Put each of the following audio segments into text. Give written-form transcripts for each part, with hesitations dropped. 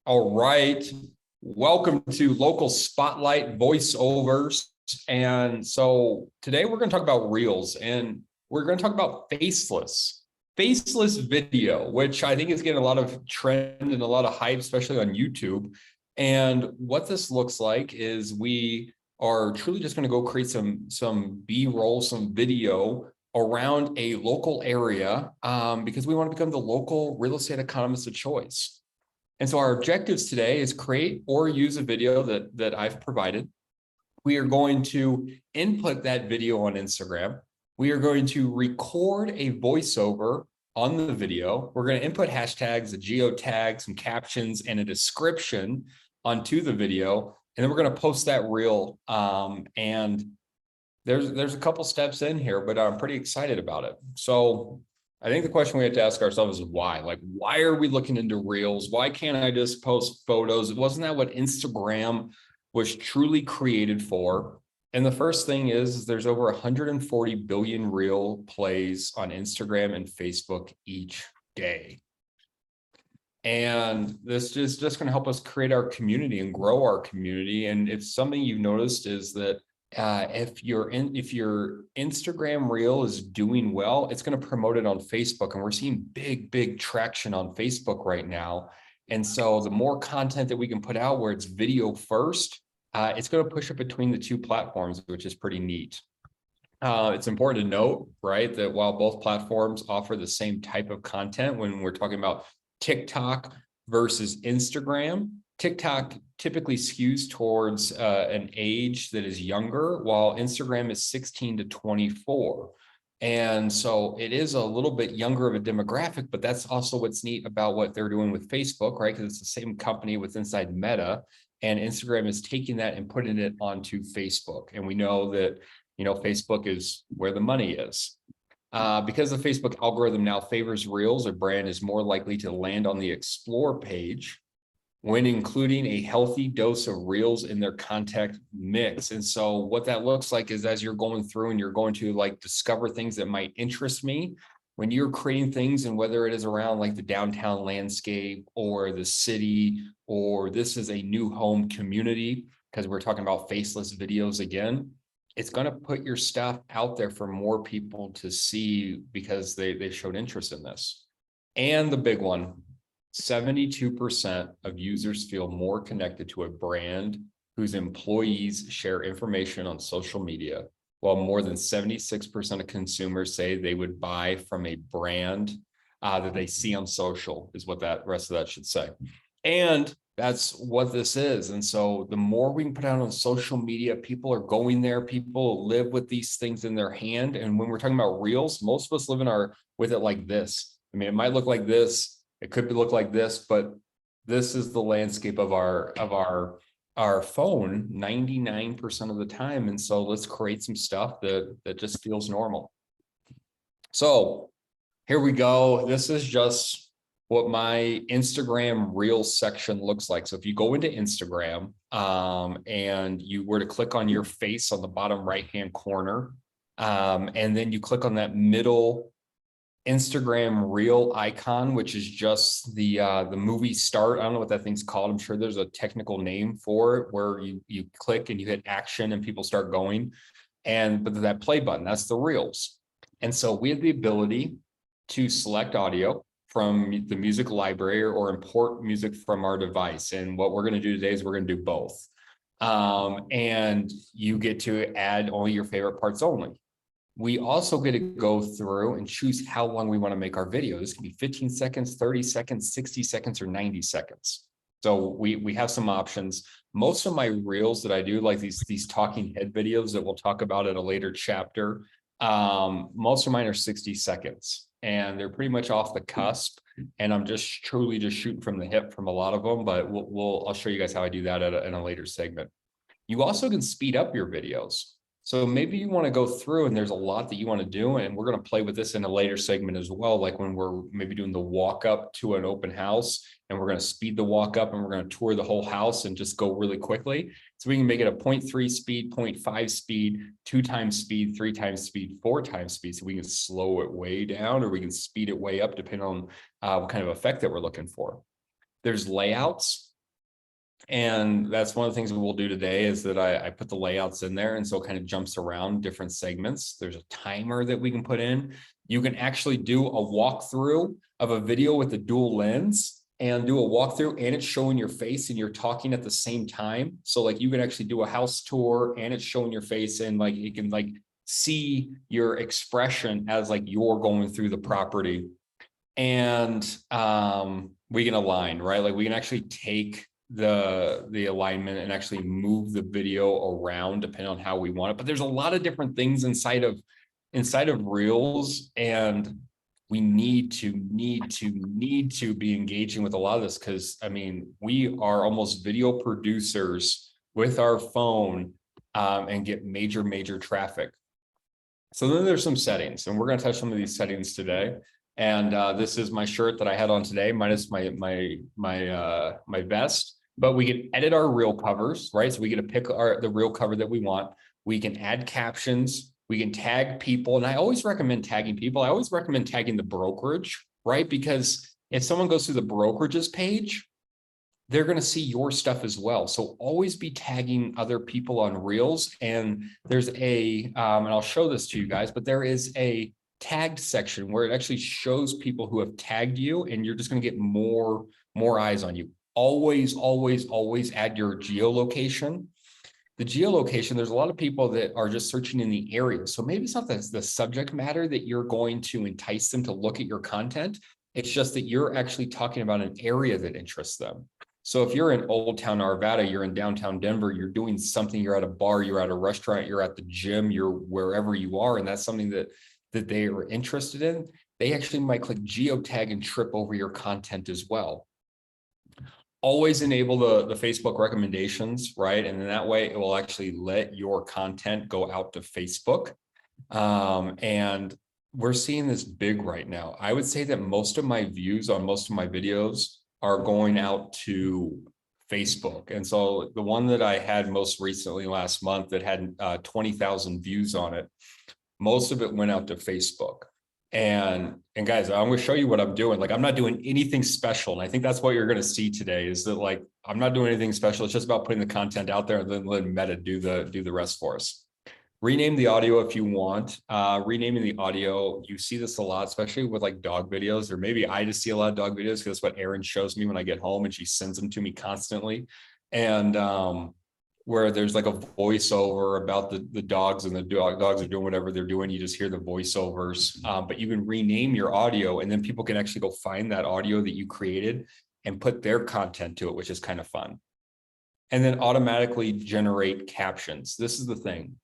All right. Welcome to Local Spotlight Voiceovers. And so today we're going to talk about Reels, and we're going to talk about faceless video, which I think is getting a lot of trend and a lot of hype, especially on YouTube. And what this looks like is we are truly just going to go create some B-roll, some video around a local area because we want to become the local real estate economist of choice. And so our objectives today is create or use a video that I've provided. We are going to input that video on Instagram. We are going to record a voiceover on the video. We're going to input hashtags, a geotag, some captions, and a description onto the video. And then we're going to post that reel. And there's a couple steps in here, but I'm pretty excited about it. So I think the question we have to ask ourselves is why? Like, why are we looking into Reels? Why can't I just post photos? Wasn't that what Instagram was truly created for? And the first thing is there's over 140 billion reel plays on Instagram and Facebook each day. And this is just going to help us create our community and grow our community. And if something you've noticed is that if your Instagram reel is doing well, it's going to promote it on Facebook, and we're seeing big traction on Facebook right now. And so the more content that we can put out where it's video first, it's going to push it between the two platforms, which is pretty neat. It's important to note, right, that while both platforms offer the same type of content, when we're talking about TikTok versus Instagram, TikTok typically skews towards an age that is younger, while Instagram is 16 to 24. And so it is a little bit younger of a demographic, but that's also what's neat about what they're doing with Facebook, right? Because it's the same company with inside Meta, and Instagram is taking that and putting it onto Facebook. And we know that, Facebook is where the money is. Because the Facebook algorithm now favors Reels, a brand is more likely to land on the Explore page when including a healthy dose of Reels in their contact mix. And so what that looks like is as you're going through and you're going to discover things that might interest me, when you're creating things, and whether it is around the downtown landscape or the city, or this is a new home community, because we're talking about faceless videos again, it's going to put your stuff out there for more people to see because they showed interest in this. And the big one, 72% of users feel more connected to a brand whose employees share information on social media, while more than 76% of consumers say they would buy from a brand that they see on social, is what that rest of that should say. And that's what this is. And so the more we can put out on social media, people are going there, people live with these things in their hand. And when we're talking about Reels, most of us live with it like this. I mean, it might look like this. It could look like this, but this is the landscape of our phone 99% of the time. And so let's create some stuff that just feels normal. So here we go. This is just what my Instagram Reels section looks like. So if you go into Instagram and you were to click on your face on the bottom right-hand corner, and then you click on that middle Instagram reel icon, which is just the movie start. I don't know what that thing's called. I'm sure there's a technical name for it, where you click and you hit action and people start going. But that play button, that's the Reels. And so we have the ability to select audio from the music library or import music from our device. And what we're going to do today is we're going to do both. And you get to add only your favorite parts only. We also get to go through and choose how long we want to make our video. This can be 15 seconds, 30 seconds, 60 seconds, or 90 seconds. So we have some options. Most of my Reels that I do, like these talking head videos that we'll talk about at a later chapter, most of mine are 60 seconds, and they're pretty much off the cusp. And I'm just truly just shooting from the hip from a lot of them, but I'll show you guys how I do that in a later segment. You also can speed up your videos. So maybe you want to go through and there's a lot that you want to do, and we're going to play with this in a later segment as well, like when we're maybe doing the walk up to an open house, and we're going to speed the walk up and we're going to tour the whole house and just go really quickly. So we can make it a 0.3 speed, 0.5 speed, 2 times speed, 3 times speed, 4 times speed. So we can slow it way down or we can speed it way up depending on what kind of effect that we're looking for. There's layouts. And that's one of the things that we'll do today is that I put the layouts in there. And so it kind of jumps around different segments. There's a timer that we can put in. You can actually do a walkthrough of a video with a dual lens and do a walkthrough, and it's showing your face and you're talking at the same time. So like you can actually do a house tour and it's showing your face, and like you can like see your expression as like you're going through the property. And we can align, right? Like we can actually take the alignment and actually move the video around depending on how we want it. But there's a lot of different things inside of Reels, and we need to be engaging with a lot of this, because I mean, we are almost video producers with our phone, and get major traffic. So then there's some settings, and we're going to touch some of these settings today. And this is my shirt that I had on today, minus my vest. But we can edit our reel covers, right? So we get to pick the reel cover that we want. We can add captions. We can tag people, and I always recommend tagging people. I always recommend tagging the brokerage, right? Because if someone goes through the brokerage's page, they're going to see your stuff as well. So always be tagging other people on Reels. And there's and I'll show this to you guys, but there is a tagged section where it actually shows people who have tagged you, and you're just going to get more eyes on you. Always add your geolocation. The geolocation, there's a lot of people that are just searching in the area. So maybe it's not the subject matter that you're going to entice them to look at your content. It's just that you're actually talking about an area that interests them. So if you're in Old Town Arvada, you're in downtown Denver, you're doing something, you're at a bar, you're at a restaurant, you're at the gym, you're wherever you are, and that's something that they are interested in, they actually might click geotag and trip over your content as well. Always enable the Facebook recommendations, right? And in that way, it will actually let your content go out to Facebook. And we're seeing this big right now. I would say that most of my views on most of my videos are going out to Facebook. And so the one that I had most recently last month that had 20,000 views on it, most of it went out to Facebook. And guys, I'm going to show you what I'm doing. Like, I'm not doing anything special. And I think that's what you're going to see today, is that like, I'm not doing anything special. It's just about putting the content out there and then letting Meta do the rest for us. Rename the audio if you want. Renaming the audio, you see this a lot, especially with like dog videos, or maybe I just see a lot of dog videos because that's what Erin shows me when I get home, and she sends them to me constantly. And where there's like a voiceover about the dogs, and the dogs are doing whatever they're doing. You just hear the voiceovers, but you can rename your audio, and then people can actually go find that audio that you created and put their content to it, which is kind of fun. And then automatically generate captions. This is the thing.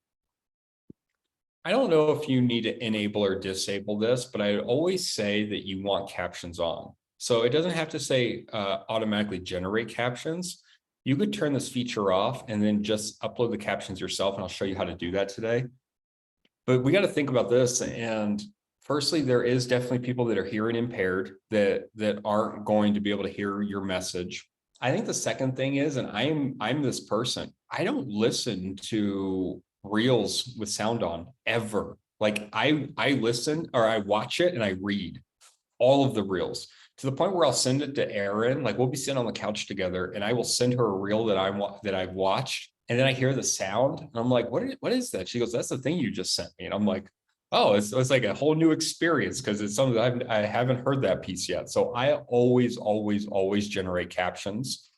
I don't know if you need to enable or disable this, but I always say that you want captions on. So it doesn't have to say automatically generate captions. You could turn this feature off and then just upload the captions yourself, and I'll show you how to do that today. But we got to think about this. And firstly, there is definitely people that are hearing impaired that aren't going to be able to hear your message. I think the second thing is, and I'm this person, I don't listen to Reels with sound on ever. Like I listen, or I watch it and I read all of the Reels, to the point where I'll send it to Erin. Like, we'll be sitting on the couch together, and I will send her a reel that I've watched, and then I hear the sound, and I'm like, what is that? She goes, that's the thing you just sent me. And I'm like, oh, it's like a whole new experience, because it's something that I haven't heard that piece yet. So I always generate captions.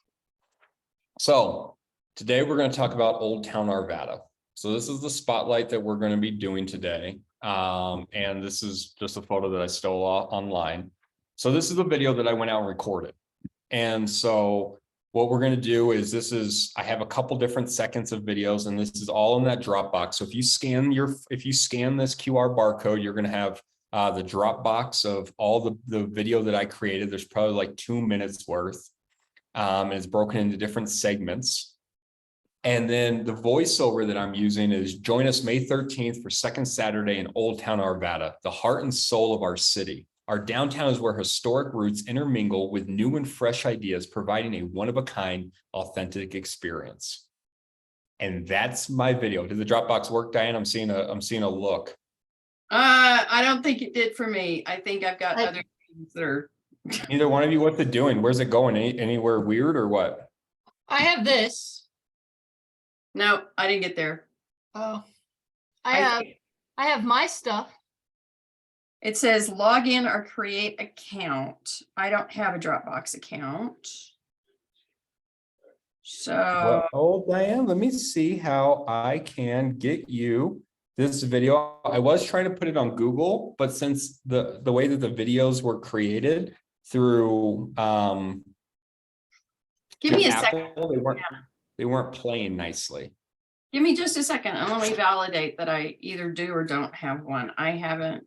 So today we're going to talk about Old Town Arvada. So this is the spotlight that we're going to be doing today. And this is just a photo that I stole online. So this is the video that I went out and recorded. And so what we're going to do is I have a couple different seconds of videos, and this is all in that Dropbox. So if you scan this QR barcode, you're going to have the Dropbox of all the video that I created. There's probably like 2 minutes worth. And it's broken into different segments. And then the voiceover that I'm using is, join us May 13th for Second Saturday in Old Town Arvada, the heart and soul of our city. Our downtown is where historic roots intermingle with new and fresh ideas, providing a one-of-a-kind, authentic experience. And that's my video. Did the Dropbox work, Diane? I'm seeing a look. I don't think it did for me. I think I've got other things that are. Either one of you, what's it doing? Where's it going? Anywhere weird or what? I have this. No, I didn't get there. Oh, I- I have my stuff. It says log in or create account. I don't have a Dropbox account. So, Well, Diane, let me see how I can get you this video. I was trying to put it on Google, but since the way that the videos were created through give me a through second. Apple, they weren't playing nicely. Give me just a second and let me validate that I either do or don't have one. I haven't.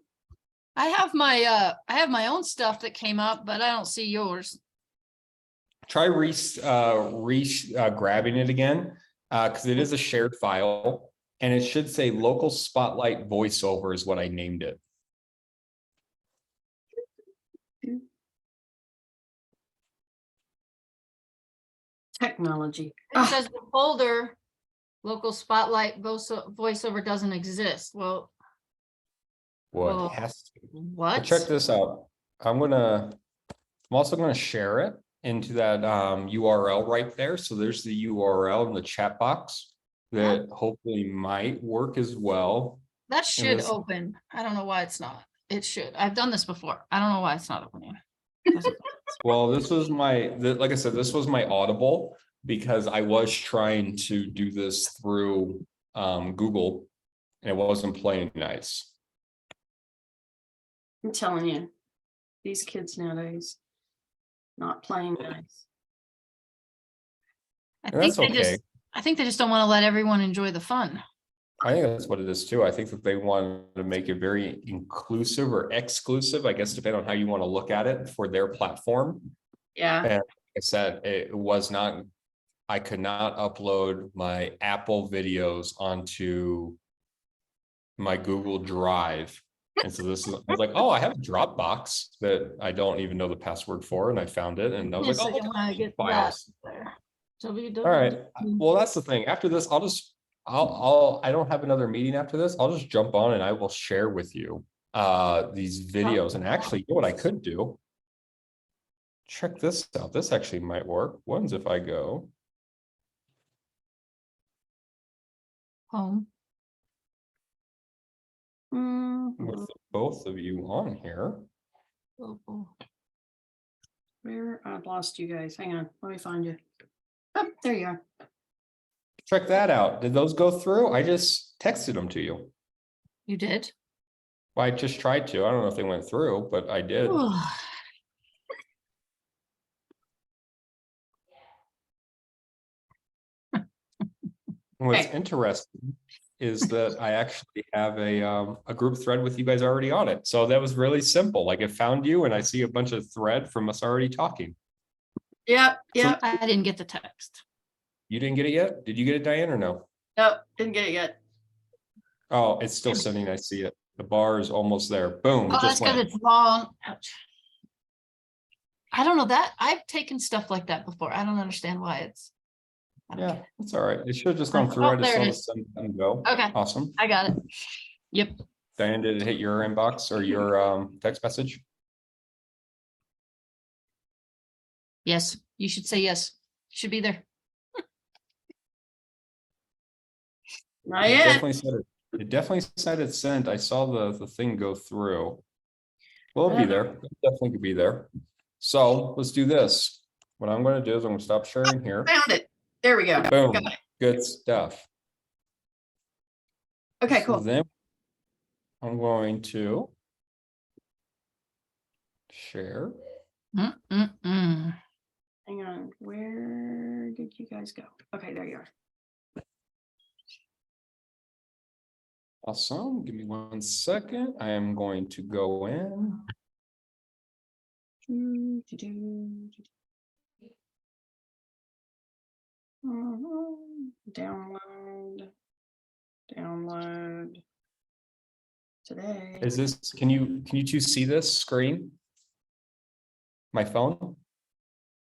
I have my own stuff that came up, but I don't see yours. Try grabbing it again, because it is a shared file, and it should say local spotlight voiceover is what I named it. Technology. It says the folder, local spotlight voiceover doesn't exist. Well, What Well, has to. what? Well, check this out. I'm also gonna share it into that URL right there. So there's the URL in the chat box that hopefully might work as well. That should this- open. I don't know why it's not. It should. I've done this before. I don't know why it's not opening. Well, this was like I said, this was my Audible because I was trying to do this through Google and it wasn't playing nice. I'm telling you, these kids nowadays, not playing nice. I And that's okay. I think they just don't want to let everyone enjoy the fun. I think that's what it is too. I think that they want to make it very inclusive or exclusive, I guess, depending on how you want to look at it for their platform. Yeah, And like I said, I could not upload my Apple videos onto my Google Drive. And so I was like, oh, I have a Dropbox that I don't even know the password for, and I found it, and I was Yes, like, I oh, look don't at wanna these get that files. there. All right. Well, that's the thing. After this, I don't have another meeting after this. I'll just jump on and I will share with you these videos. And actually, you know what I could do? Check this out. This actually might work. One's if I go. Home. With both of you on here. Local. where I've lost you guys. Hang on, let me find you. Oh, there you are. Check that out. Did those go through? I just texted them to you. You did? Well, I just tried to. I don't know if they went through, but I did. And what's Okay. interesting is that I actually have a group thread with you guys already on it. So that was really simple. Like it found you and I see a bunch of thread from us already talking. Yep, yep. I didn't get the text. You didn't get it yet? Did you get it, Diane, or no? Nope, didn't get it yet. Oh, it's still sending. I see it. The bar is almost there. Boom. Oh, that's Just because went. it's long. Ouch. I don't know that. I've taken stuff like that before. I don't understand why it's. I don't Yeah, get it. it's all right. It should have just gone through. Oh, I just there saw it the is. send button go. Okay. Awesome. I got it. Yep. Diane, did it hit your inbox or your text message? Yes, you should say yes. Should be there. Not It yet. definitely said it. It definitely said it sent. I saw the thing go through. Well, it'll be there. It definitely could be there. So let's do this. What I'm going to do is I'm going to stop sharing here. Found it. There we go. Boom. Got it. Good stuff. Okay, So cool. then I'm going to share. Mm-mm-mm. Hang on, where did you guys go? Okay, there you are. Awesome. Give me 1 second. I am going to go in. Download. Download. Today. Is this, can you two see this screen? My phone?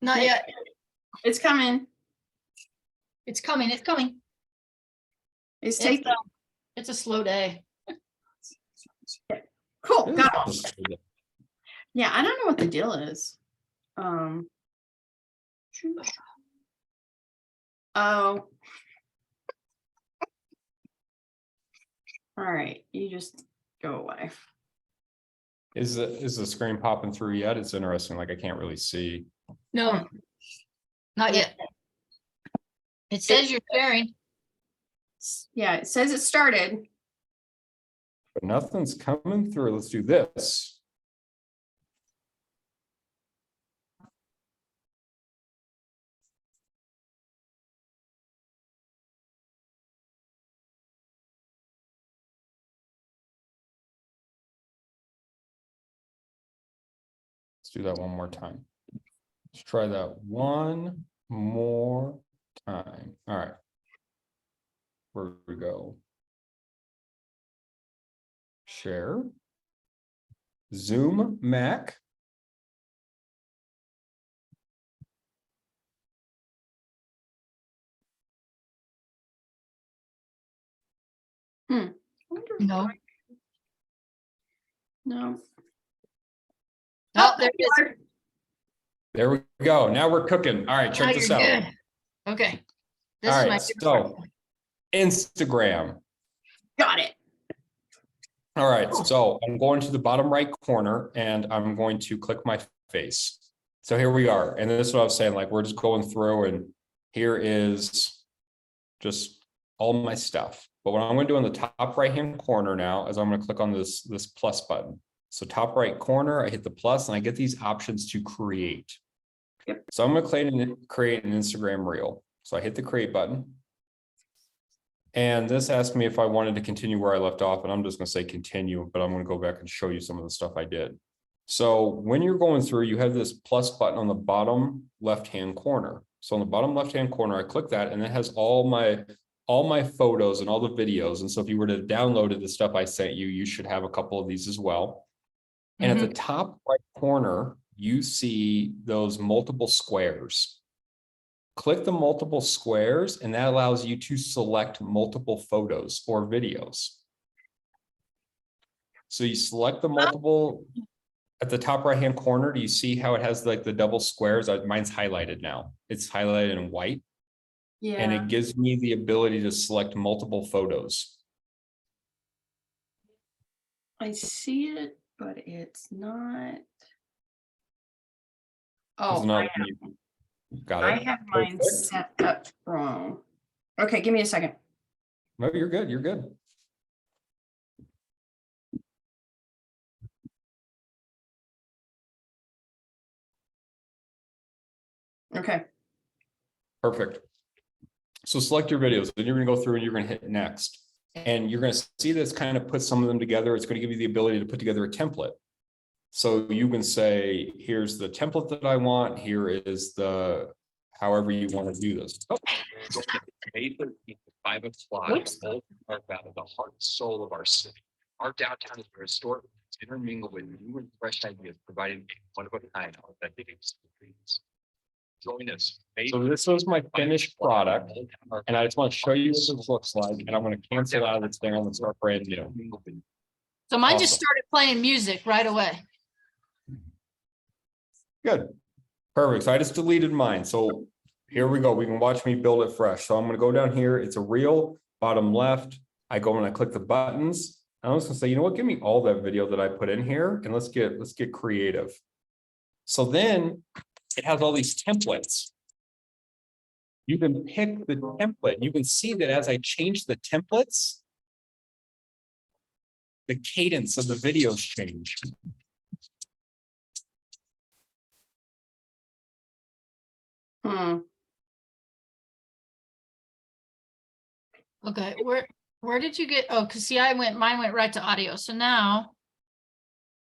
Not yet. It's coming. It's coming. It's coming. It's It's, taking. it's a slow day. Cool. Got it. Yeah, I don't know what the deal is. Oh. All right, you just go away. Is the screen popping through yet? It's interesting, like I can't really see. No, not yet. It says you're sharing. Yeah, it says it started. But nothing's coming through. Let's do this. Let's do that one more time. Let's try that one more time. All right. Where we go? Share. Zoom Mac. I wonder if No. No. Oh, there it is. There we go. Now we're cooking. All right, Now check this you're out. good. Okay. This All is right, my favorite so part. Instagram. Got it. All right, so I'm going to the bottom right corner and I'm going to click my face. So here we are. And this is what I was saying, like we're just going through and here is just all my stuff. But what I'm going to do in the top right-hand corner now is I'm going to click on this plus button. So top right corner, I hit the plus and I get these options to create. Yep. So I'm going to create an Instagram reel. So I hit the create button. And this asked me if I wanted to continue where I left off, and I'm just going to say continue, but I'm going to go back and show you some of the stuff I did. So when you're going through, you have this plus button on the bottom left-hand corner. So on the bottom left-hand corner, I click that and it has all my photos and all the videos. And so if you were to download the stuff I sent you, you should have a couple of these as well. And at the top right corner, you see those multiple squares. Click the multiple squares, and that allows you to select multiple photos or videos. So you select the multiple at the top right-hand corner. Do you see how it has like the double squares? Mine's highlighted now. It's highlighted in white. And Yeah, it gives me the ability to select multiple photos. I see it, but it's not. Oh, Got I it. have mine Perfect. set up wrong. Okay, give me a second. No, you're good. You're good. Okay. Perfect. So select your videos, then you're going to go through and you're going to hit next. And you're going to see this kind of put some of them together. It's going to give you the ability to put together a template. So you can say, here's the template that I want. Here is the, however you want to do this. May 13th at 5 o'clock, Whoops. Old Park Valley, the heart and soul of our city. Our downtown is where historic intermingle with new and fresh ideas, providing one of a kind authentic experience. Join us. May So this was my 13th, finished 5 o'clock, product. Old Park And I just want to show you what Valley. this looks like. And I'm going to cancel out of this thing and start brand new. Intermingle with So mine just Awesome. started playing music right away. Good. Perfect. So I just deleted mine. So here we go. We can watch me build it fresh. So I'm going to go down here. It's a reel, bottom left. I go and I click the buttons. I'm just going to say, you know what? Give me all that video that I put in here and let's get creative. So then it has all these templates. You can pick the template. You can see that as I change the templates, the cadence of the videos change. Okay, where did you get, oh, cause see, mine went right to audio. So now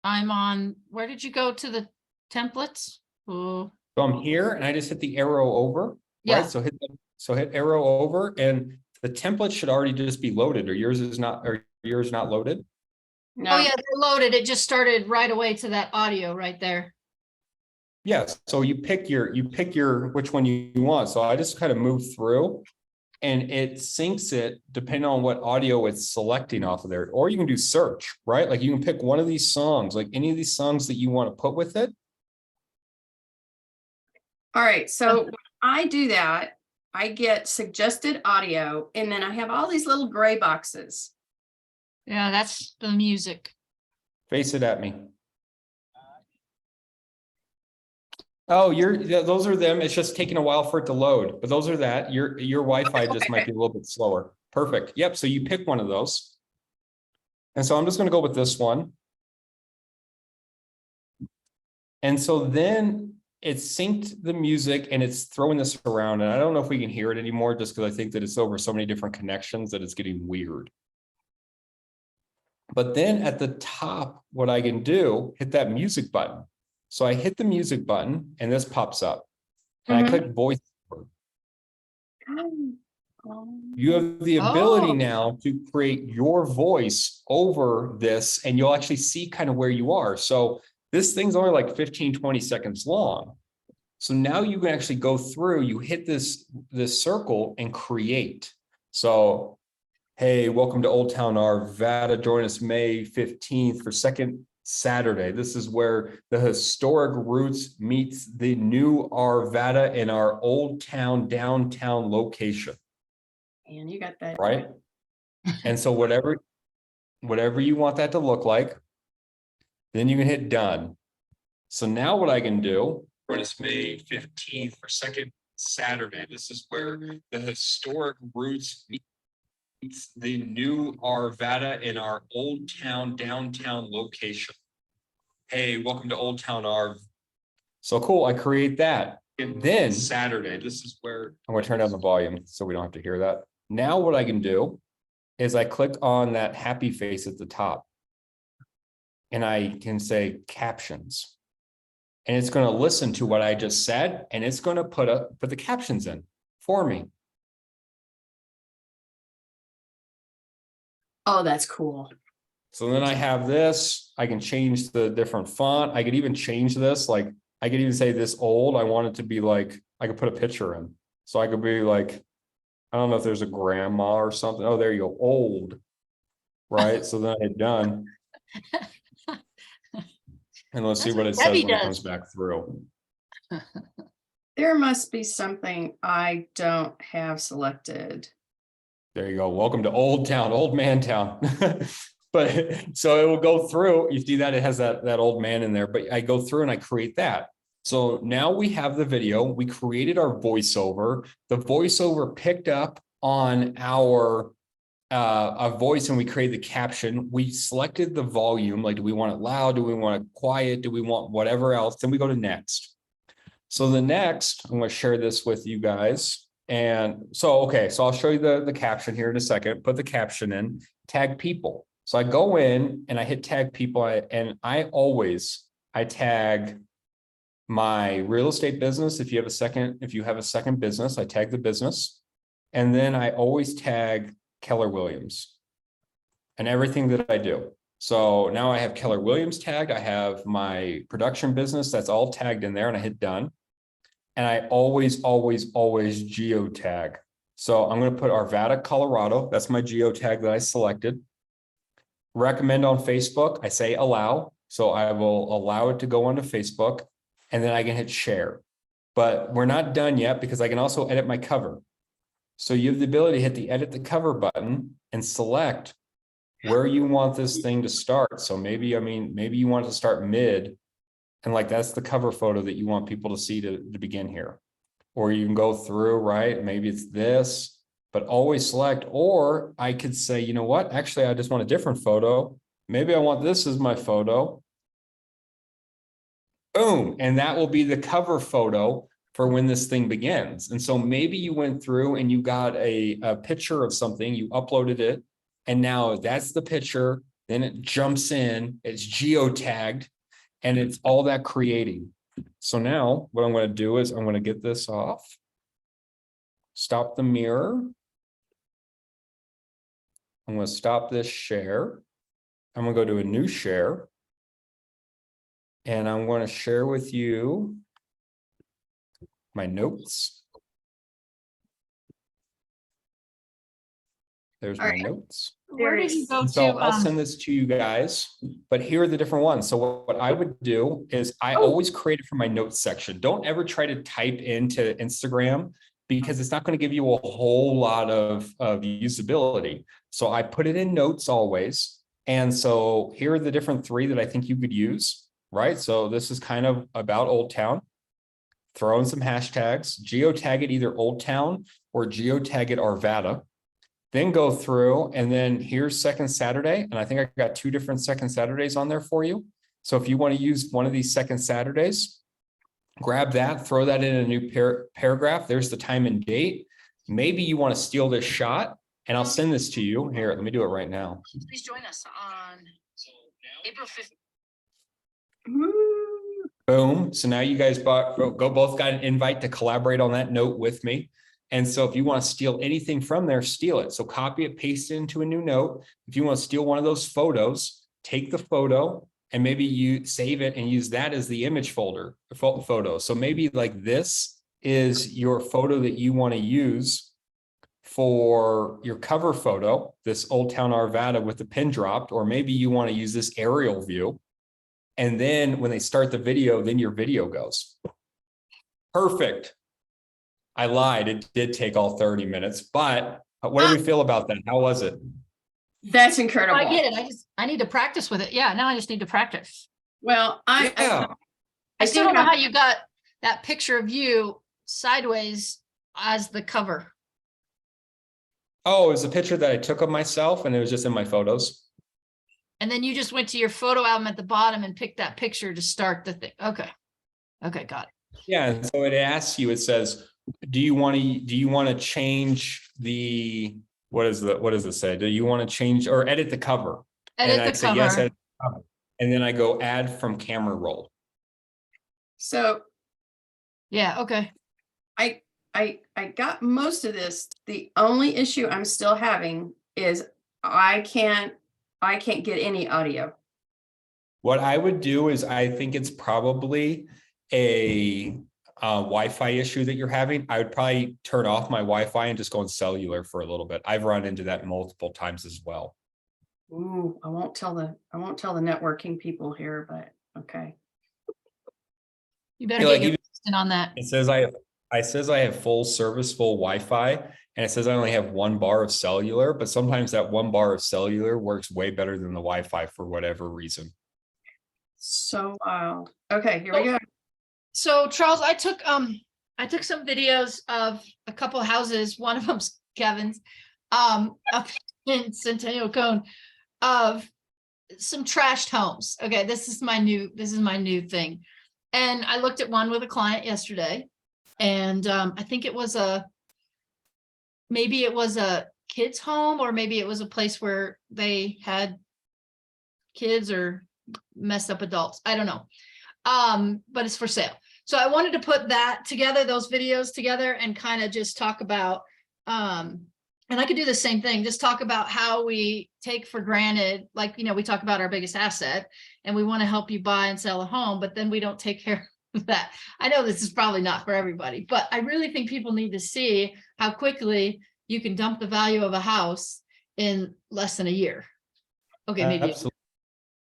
I'm on, where did you go to the templates? Oh, So I'm here and I just hit the arrow over, yeah, right? So hit arrow over and the template should already just be loaded, or yours is not loaded. No. oh yeah, they're loaded. It just started right away to that audio right there. Yes, so you pick your which one you want. So I just kind of move through and it syncs it depending on what audio it's selecting off of there. Or you can do search, right? Like you can pick one of these songs, like any of these songs that you want to put with it. All right, so when I do that, I get suggested audio, and then I have all these little gray boxes. Yeah, that's the music. Face it at me. Oh, yeah, those are them. It's just taking a while for it to load, but those are that. Your Wi-Fi just might be a little bit slower. Perfect. Yep. So you pick one of those. And so I'm just going to go with this one. And so then it's synced the music and it's throwing this around. And I don't know if we can hear it anymore just because I think that it's over so many different connections that it's getting weird. But then at the top, what I can do, hit that music button. So I hit the music button and this pops up. And I click voice. You have the ability Oh. now to create your voice over this, and you'll actually see kind of where you are. So this thing's only like 15, 20 seconds long. So now you can actually go through, you hit this circle and create. So, hey, welcome to Old Town Arvada. Join us May 15th for second Saturday. This is where the historic roots meets the new Arvada in our Old Town downtown location. And you got that. Right? And so whatever you want that to look like, then you can hit done. So now what I can do, it's May 15th for second Saturday. This is where the historic roots meets the new Arvada in our Old Town downtown location. Hey, welcome to Old Town Arv. So cool, I create that. And then Saturday, this is where I'm going to turn down the volume so we don't have to hear that. Now what I can do is I click on that happy face at the top and I can say captions, and it's going to listen to what I just said and it's going to put the captions in for me. Oh, that's cool. So then I have this, I can change the different font. I could even change this. Like I could even say this old, I want it to be like, I could put a picture in. So I could be like, I don't know if there's a grandma or something. Oh, there you go. Old. Right. So then I hit done. And let's see That's what what it says Debbie when it does. comes back through. There must be something I don't have selected. There you go. Welcome to Old Town, Old Man Town. But so it will go through. You see that it has that old man in there, but I go through and I create that. So now we have the video. We created our voiceover. The voiceover picked up on our a voice and we created the caption. We selected the volume. Like, do we want it loud? Do we want it quiet? Do we want whatever else? Then we go to next. So the next, I'm going to share this with you guys. And so, okay, so I'll show you the caption here in a second. Put the caption in, tag people. So I go in and I hit tag people, and I tag my real estate business. If you have a second business, I tag the business. And then I always tag Keller Williams and everything that I do. So now I have Keller Williams tagged. I have my production business that's all tagged in there, and I hit done. And I always geo tag. So I'm going to put Arvada, Colorado. That's my geo tag that I selected. Recommend on Facebook. I say allow. So I will allow it to go onto Facebook, and then I can hit share. But we're not done yet because I can also edit my cover. So you have the ability to hit the edit the cover button and select where you want this thing to start. So maybe you want it to start mid, and like that's the cover photo that you want people to see to begin here. Or you can go through, right? Maybe it's this, but always select. Or I could say, you know what? Actually, I just want a different photo. Maybe I want this as my photo. Boom. And that will be the cover photo for when this thing begins. And so maybe you went through and you got a picture of something, you uploaded it, and now that's the picture. Then it jumps in, it's geotagged, and it's all that creating. So now what I'm going to do is I'm going to get this off. Stop the mirror. I'm going to stop this share. I'm going to go to a new share. And I'm going to share with you my notes. There's my notes. Where did you go So I'll to? send this to you guys, but here are the different ones. So what I would do is I always create it from my notes section. Don't ever try to type into Instagram because it's not going to give you a whole lot of usability. So I put it in notes always. And so here are the different 3 that I think you could use, right? So this is kind of about Old Town. Throw in some hashtags, geotag it either Old Town or geotag it Arvada. Then go through, and then here's Second Saturday. And I think I got 2 different Second Saturdays on there for you. So if you want to use one of these Second Saturdays, grab that, throw that in a new paragraph. There's the time and date. Maybe you want to steal this shot, and I'll send this to you. Here, let me do it right now. Please join us on April 5th. Boom. So now you guys both got an invite to collaborate on that note with me. And so if you want to steal anything from there, steal it. So copy it, paste it into a new note. If you want to steal one of those photos, take the photo and maybe you save it and use that as the image folder photo. So maybe like this is your photo that you want to use for your cover photo, this Old Town Arvada with the pin dropped, or maybe you want to use this aerial view. And then when they start the video, then your video goes. Perfect. I lied. It did take all 30 minutes, but what do we feel about that? How was it? That's incredible. I get it. I need to practice with it. Yeah, now I just need to practice. Well, Yeah. I still don't know how you got that picture of you sideways as the cover. Oh, it was a picture that I took of myself and it was just in my photos. And then you just went to your photo album at the bottom and picked that picture to start the thing. Okay. Okay, got it. Yeah, and so it asks you, it says, do you want to change the, what does it say? Do you want to change or edit the cover? Edit And I the say, yes, cover. edit the cover. And then I go add from camera roll. So Yeah, okay. I got most of this. The only issue I'm still having is I can't get any audio. What I would do is I think it's probably a Wi-Fi issue that you're having. I would probably turn off my Wi-Fi and just go on cellular for a little bit. I've run into that multiple times as well. Ooh, I won't tell the networking people here, but okay. You better feel get like your even- assistant on that. It says I have full service, full Wi-Fi, and it says I only have 1 bar of cellular, but sometimes that 1 bar of cellular works way better than the Wi-Fi for whatever reason. So wild. Okay, here we go. So Charles, I took some videos of a couple houses, one of them's Kevin's, up in Centennial Cone, of some trashed homes. Okay, this is my new thing. And I looked at one with a client yesterday, and I think maybe it was a kid's home, or maybe it was a place where they had kids or messed up adults. I don't know. But it's for sale. So I wanted to put that together, those videos together, and kind of just talk about, and I could do the same thing, just talk about how we take for granted, like, we talk about our biggest asset and we want to help you buy and sell a home, but then we don't take care of that. I know this is probably not for everybody, but I really think people need to see how quickly you can dump the value of a house in less than a year. Okay, maybe. Absolutely.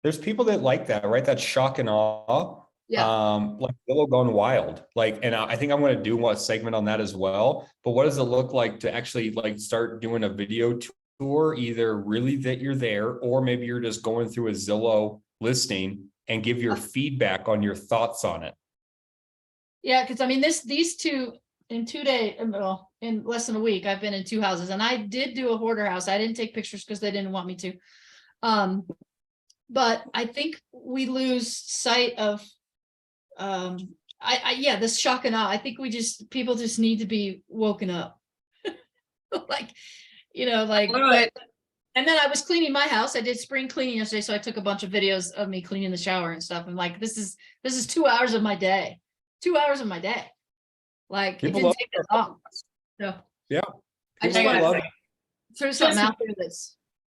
There's people that like that, right? That shock and awe. Yeah. Like Zillow Gone Wild. Like, and I think I'm going to do a segment on that as well. But what does it look like to actually like start doing a video tour, either really that you're there, or maybe you're just going through a Zillow listing and give your feedback on your thoughts on it. Yeah, because I mean, these two in 2 days, well, in less than a week, I've been in 2 houses, and I did do a hoarder house. I didn't take pictures because they didn't want me to. But I think we lose sight of, yeah, this shock and awe. I think people just need to be woken up. like, and then I was cleaning my house. I did spring cleaning yesterday, so I took a bunch of videos of me cleaning the shower and stuff. And like, this is 2 hours of my day. 2 hours of my day. Like, People it didn't take that long. So Yeah. I just People want love to throw something out there that's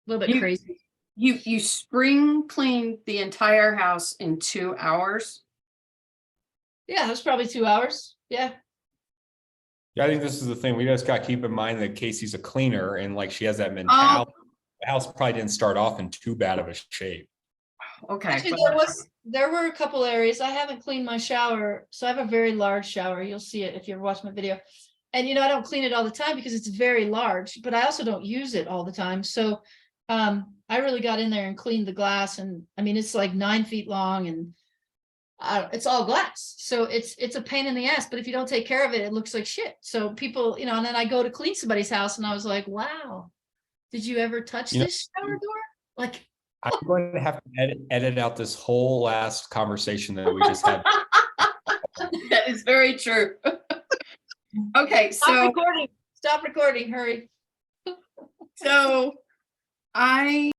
a little bit crazy. You spring cleaned the entire house in 2 hours. Yeah, it was probably 2 hours. Yeah. Yeah, I think this is the thing. We just got to keep in mind that Casey's a cleaner and like she has that mentality. The house probably didn't start off in too bad of a shape. Okay. Actually, there were a couple areas. I haven't cleaned my shower, so I have a very large shower. You'll see it if you ever watch my video. And I don't clean it all the time because it's very large, but I also don't use it all the time. So I really got in there and cleaned the glass, and I mean, it's like 9 feet long, and it's all glass. So it's a pain in the ass, but if you don't take care of it, it looks like shit. So people, and then I go to clean somebody's house and I was like, wow, did you ever touch this shower door? Like, I'm going to have to edit out this whole last conversation that we just had. That is very true. Okay, stop recording, hurry. so I